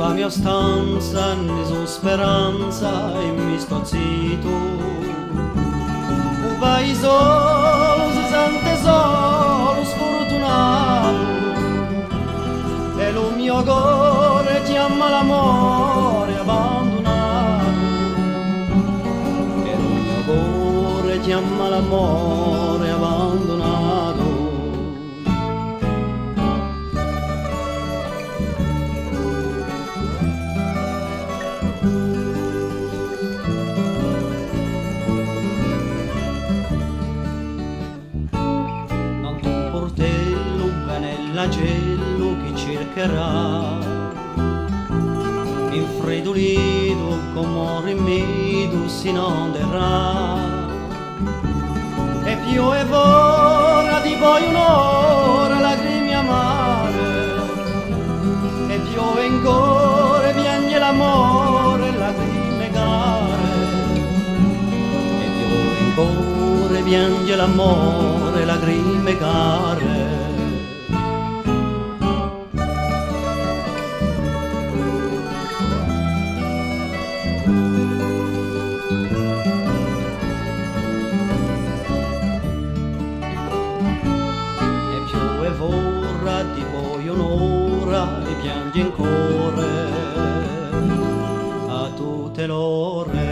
la mia stanza, nessun speranza e mi sto zitto. Un paese solo si sente solo sfortunato e lo mio cuore chiama l'amore abbandonato. E lo mio cuore chiama l'amore abbandonato. L'agello che cercherà, infredolito come rimedio si inonderà, e più è ora di poi un'ora lacrime amare, e più in cuore piange l'amore lacrime care, e più in cuore piange l'amore lacrime care. Vorrà di poi un'ora e piange in cuore a tutte l'ore.